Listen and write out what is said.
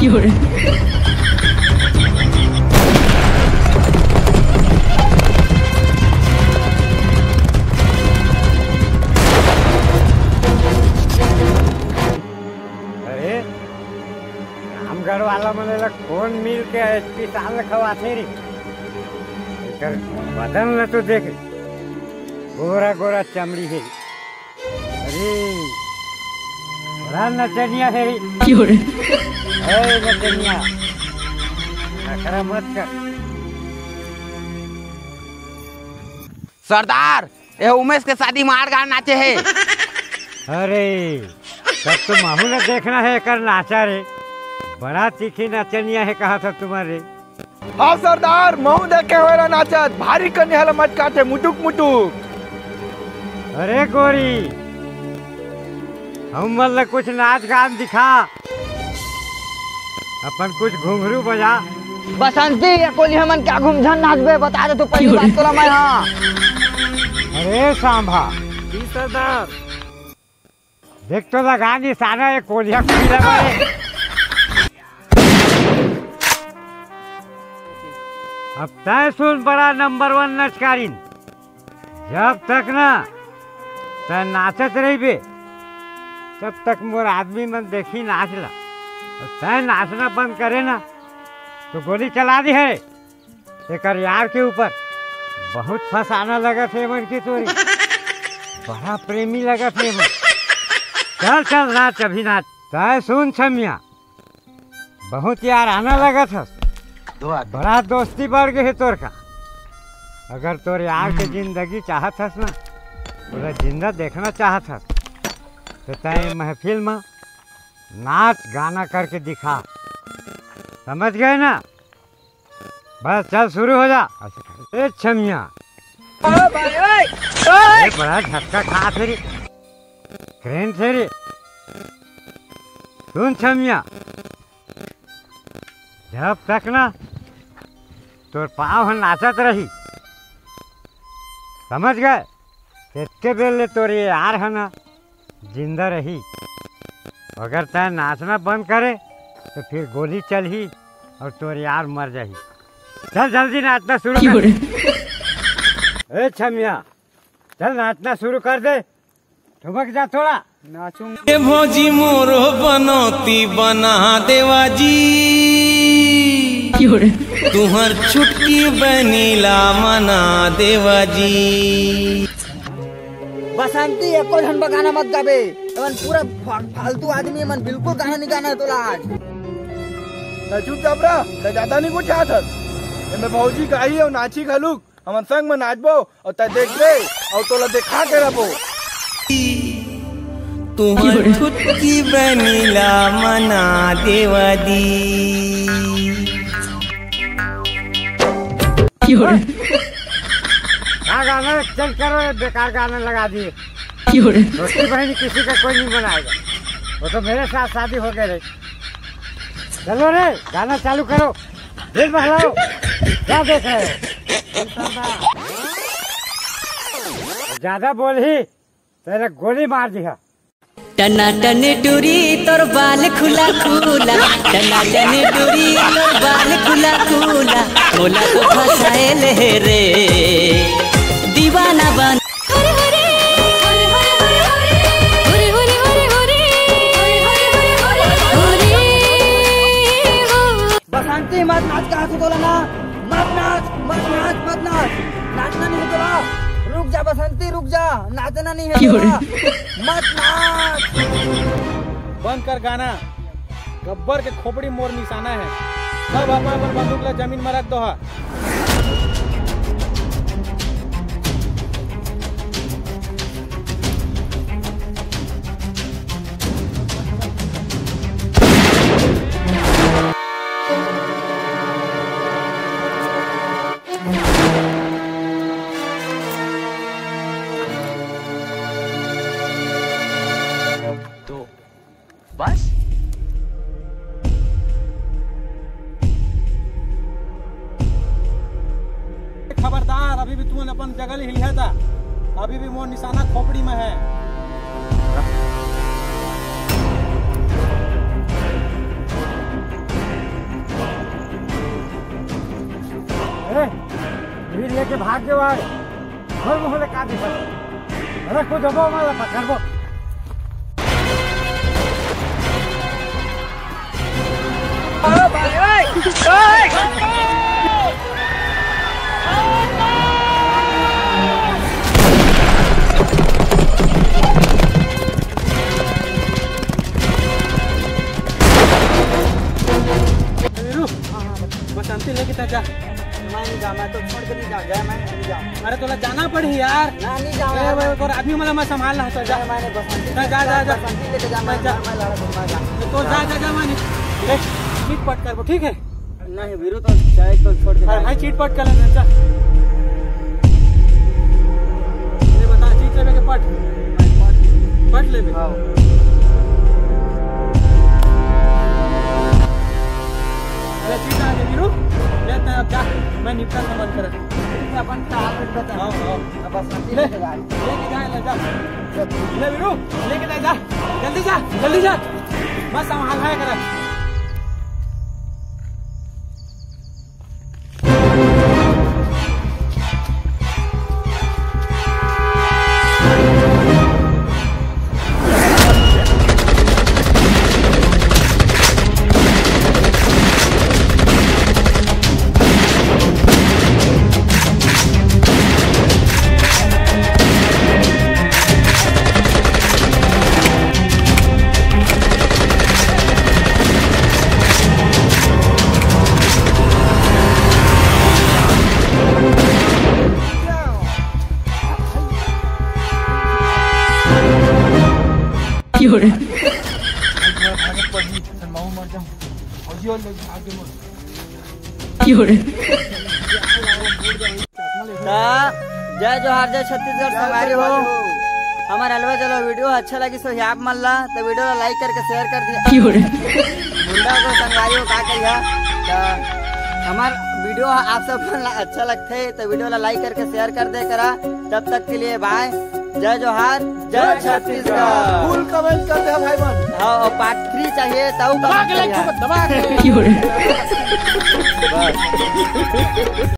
अरे रामगढ़ वाला मने कौन मिल के एचपी साल खवाते रे बदन न तो देख गोरा गोरा चमड़ी है। अरे बड़ा नचनिया है नचनिया नखरा मत कर। सरदार ये उमेश के शादी मार गान नाचे है। अरे तब तो माहू न देखना है कर नाचा रे, बड़ा तीखी नचनिया है कहा था तुम्हारे। हाँ सरदार महू देखे हुए नाचत भारी कन्या हला मत काटे मुटुक मुटुक। अरे गोरी हम मतलब कुछ नाच गान दिखा, अपन कुछ घुंघरू बजा। बसंती या कोली हमन क्या घूमझन नाचबे बता दे तू पहली बात तोला मैं। हाँ अरे सांभा जी सरदार देख तो लगा निशाना है कोलिया लगाए। अब तय सुन बड़ा नंबर 1 नचकारीन, जब तक ना तय नाचत रही बे तब तक मोर आदमी मन देखी नाच ला, और तय नाचना बंद करे ना तो गोली चला दी है। एक यार के ऊपर बहुत फसाना लगा थे मन की तोरी, बड़ा प्रेमी लगा थे मन। चल चल नाच अभी नाच। तय सुन छमिया बहुत यार आना लगा था, बड़ा दोस्ती बढ़ गई है तोर का। अगर तोर यार के जिंदगी चाहत हस ना, पूरा जिंदा देखना चाहत हस तो तय महफिल में नाच गाना करके दिखा, समझ गए ना। बस चल शुरू हो जा। ए छमिया बड़ा झटका खा थे रे, क्रेन थे रे। सुन छमिया जब तक ना तोर पाँव नाचत रही, समझ गए, इतने बेले तोर ये यार है ना जिंदा रही। अगर तय नाचना बंद करे तो फिर गोली चली और तोर यार मर जाही। चल जल्दी नाचना शुरू कर। ए छमिया चल नाचना शुरू कर दे, ठुमक जा थोड़ा नाचूंगा। भौजी मोरो बनौती बना देवा जी, तुहर छुटकी बनीला मना देवा जी। बसंती एको झन गाना मत गाबे, मन पूरा फालतू आदमी मन, बिल्कुल गाना नहीं गाना है तोला आज। चुपचाप रह, ज्यादा नहीं कुछ चाहत। मैं भौजी गाई और नाची घलुक हमन संग में नाचबो और तय देख ले और तोला देखा के रबो। तुहर छुटकी बनीला मना देवा दी। गाना चल करो, बेकार गाना लगा दिए। दोस्ती बहन किसी का कोई नहीं बनाएगा, वो तो मेरे साथ शादी हो गए। चलो रे गाना चालू करो, दिल बहलाओ। क्या देख रहे हो? ज्यादा बोल ही तेरे गोली मार दिया। टना टन टूरी तोर बाल खुला खुला, टना टन टूरी तोर बाल खुला खुला, मोला तो फसाए ले रे दीवाना बन। बसंती मत नाच कहा से बोला ना, मत नाच मत नाच मत नाच, नाचना नहीं है तोला। रुक जा बसंती रुक जा, नाचना नहीं है तोला, मत नाच। बंद कर गाना, गब्बर के खोपड़ी मोर निशाना है। सब अपन बंदूक ला जमीन में रख दो। बस खबरदार, अभी भी तुमने अपन जगह हिलिया था, अभी भी मोर निशाना खोपड़ी में है। लेके भाग जाओ आगे घर मोहल्ले का दिक्कत रखो जबो माला पकड़बो बसंती लेके जा। मैं नहीं जा, मैं तो छोड़ के नहीं जाऊँ, मैं नहीं जाऊँ। अरे तोला जाना पड़ी यार। मैं नहीं जाऊँ, और आदमी मतलब मैं संभाल रहा था। जा मैंने बसंती जा बसंती लेके जा, मैं लड़ा दूंगा जा। तो जा मैंने चीट पट कर ठीक है। नहीं वीरू तो चाहे तो छोड़ के भाई चीट पट कर लेना। चल ये बता चीट लेवे के पट लेवे। अरे चीट आ गई वीरू लेते हैं अब जा। मैं निपटा समझ कर अपन हाथ में बता। हां बसंती लेके जा, ले जा ले वीरू लेके जा जल्दी जा मैं संभाल है कर। जय जोहार जय छत्तीसगढ़ संगवारी हो। हमारा अलवा चलो वीडियो अच्छा लगी सो याप मन ला तो वीडियो ला लाइक करके शेयर कर दिया। मुंडा को संगवारी हो का कहिया तो हमार वीडियो आप सब अच्छा लगते है तो वीडियो ला लाइक करके शेयर कर दे करा। तब तक के लिए बाय। जय जोहार जय छत्तीसगढ़। फुल कमेंट कर दे भाई बन। हाँ और पार्ट 3 चाहिए तो दबा के